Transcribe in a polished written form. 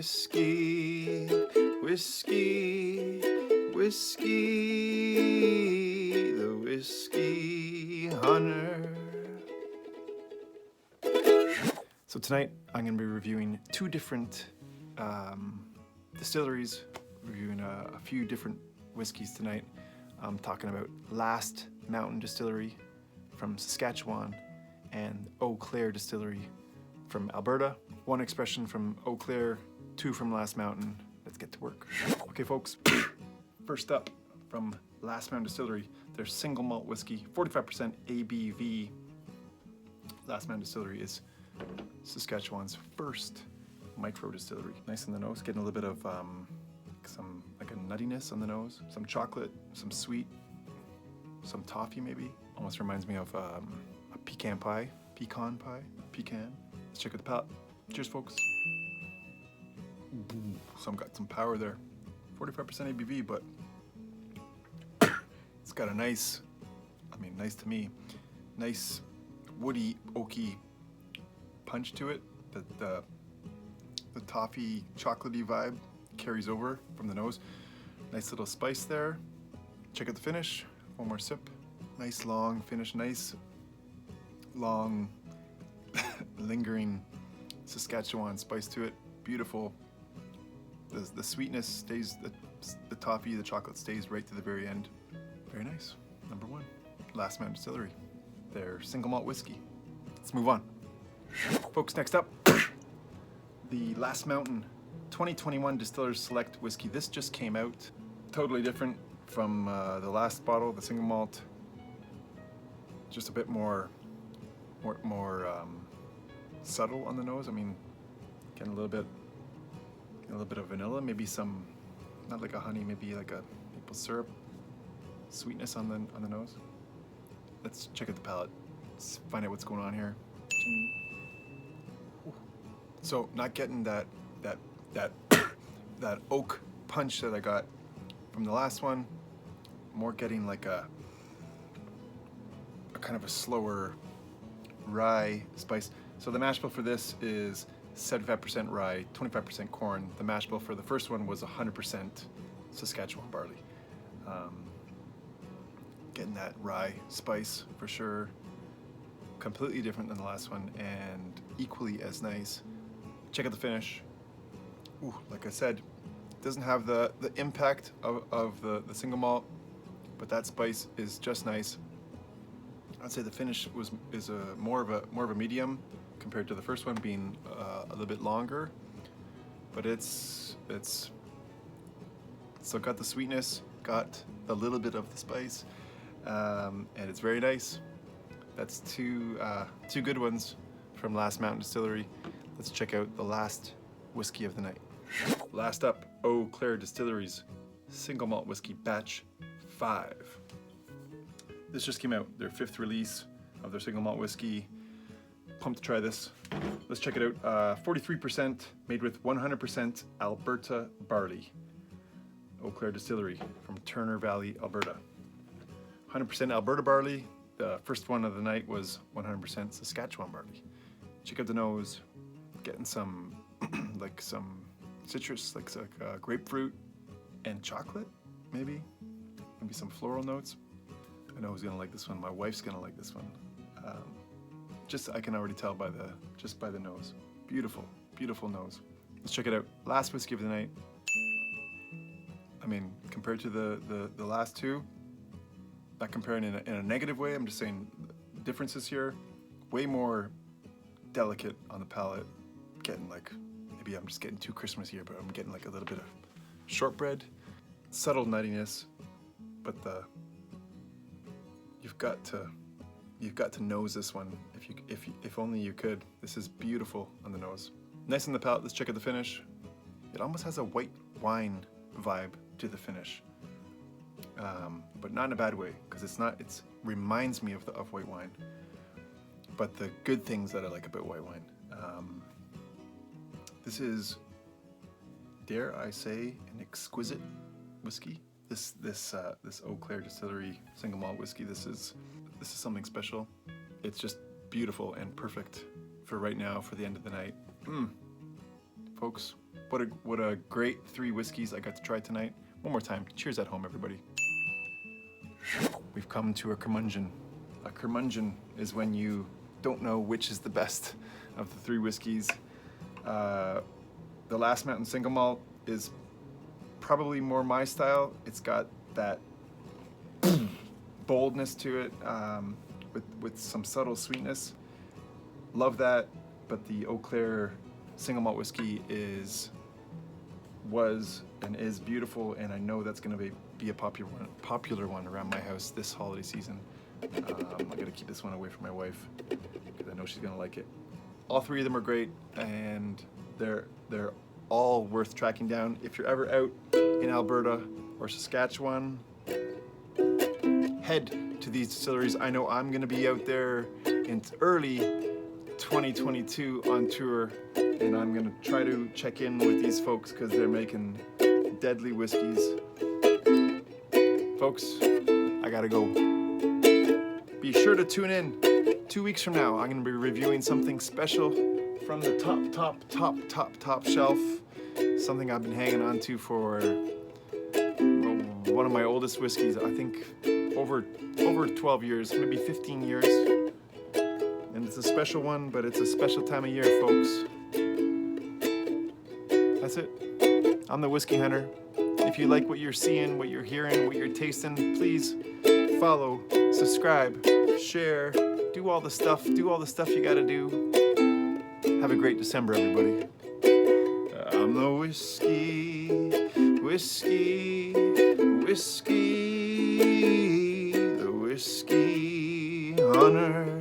whiskey, whiskey, whiskey, the whiskey hunter. So tonight I'm going to be reviewing two different distilleries, reviewing a few different whiskeys tonight. I'm talking about Last Mountain Distillery from Saskatchewan and Eau Claire Distillery from Alberta. One expression from Eau Claire, two from Last Mountain. Let's get to work. Okay folks, first up from Last Mountain Distillery, their single malt whiskey, 45% ABV. Last Mountain Distillery is Saskatchewan's first micro distillery. Nice in the nose, getting a little bit of some like a nuttiness on the nose, some chocolate, some sweet, some toffee maybe. Almost reminds me of a pecan pie. Let's check out the palate. Cheers folks. Some got some power there. 45% ABV, but it's got a nice, nice to me, nice woody, oaky punch to it. The toffee, chocolatey vibe carries over from the nose. Nice little spice there. Check out the finish. One more sip. Nice long finish. Nice long lingering Saskatchewan spice to it. Beautiful. The sweetness stays, the toffee, the chocolate stays right to the very end. Very nice. Number one, Last Mountain Distillery. Their single malt whiskey. Let's move on. Folks, next up, the Last Mountain 2021 Distillers Select Whiskey. This just came out. Totally different from the last bottle, the single malt. Just a bit more subtle on the nose. Getting a little bit of vanilla, maybe some, not like a honey, maybe like a maple syrup sweetness on the nose. Let's check out the palate. Let's find out what's going on here. So not getting that oak punch that I got from the last one. More getting like a kind of a slower rye spice. So the mash bill for this is 75% rye, 25% corn. The mash bill for the first one was 100% Saskatchewan barley. Getting that rye spice for sure. Completely different than the last one and equally as nice. Check out the finish. Ooh, like I said, it doesn't have the impact of the single malt, but that spice is just nice. I'd say the finish is more of a medium compared to the first one being a little bit longer, but it's still got the sweetness, got a little bit of the spice, and it's very nice. That's two good ones from Last Mountain Distillery. Let's check out the last whiskey of the night. Last up, Eau Claire Distillery's single malt whiskey batch 5. This just came out, their 5th release of their single malt whiskey. Pumped to try this. Let's check it out. 43% made with 100% Alberta barley. Eau Claire Distillery from Turner Valley, Alberta. 100% Alberta barley. The first one of the night was 100% Saskatchewan barley. Check out the nose. Getting some like some citrus, like grapefruit and chocolate, maybe some floral notes. I know who's gonna like this one. My wife's gonna like this one. I can already tell by the nose. Beautiful, beautiful nose. Let's check it out. Last whiskey of the night. Compared to the last two, not comparing in a negative way. I'm just saying differences here. Way more delicate on the palate. Getting like, maybe I'm just getting too Christmas here, but I'm getting like a little bit of shortbread, subtle nuttiness, but you've got to nose this one if only you could. This is beautiful on the nose. Nice on the palate. Let's check out the finish. It almost has a white wine vibe to the finish, but not in a bad way, because it reminds me of white wine, but the good things that I like about white wine. This is, dare I say, an exquisite whiskey. This Eau Claire Distillery single malt whiskey. This is something special. It's just beautiful and perfect for right now, for the end of the night. Folks, what a great 3 whiskeys I got to try tonight. One more time. Cheers at home, everybody. We've come to a curmudgeon. A curmudgeon is when you don't know which is the best of the 3 whiskeys. The Last Mountain Single Malt is probably more my style. It's got that boldness to it, with some subtle sweetness. Love that, but the Eau Claire Single Malt Whiskey was and is beautiful, and I know that's going to be a popular one around my house this holiday season. I gotta keep this one away from my wife because I know she's gonna like it. All 3 of them are great, and they're all worth tracking down. If you're ever out in Alberta or Saskatchewan, head to these distilleries. I know I'm gonna be out there in early 2022 on tour, and I'm gonna try to check in with these folks because they're making deadly whiskeys. Folks, I gotta go. Be sure to tune in 2 weeks from now. I'm gonna be reviewing something special from the top shelf. Something I've been hanging on to for one of my oldest whiskeys, I think over 12 years, maybe 15 years. And it's a special one, but it's a special time of year, folks. That's it. I'm the Whiskey Hunter. If you like what you're seeing, what you're hearing, what you're tasting, please follow, subscribe, share, do all the stuff you gotta do. Have a great December, everybody. I'm the whiskey the whiskey hunter.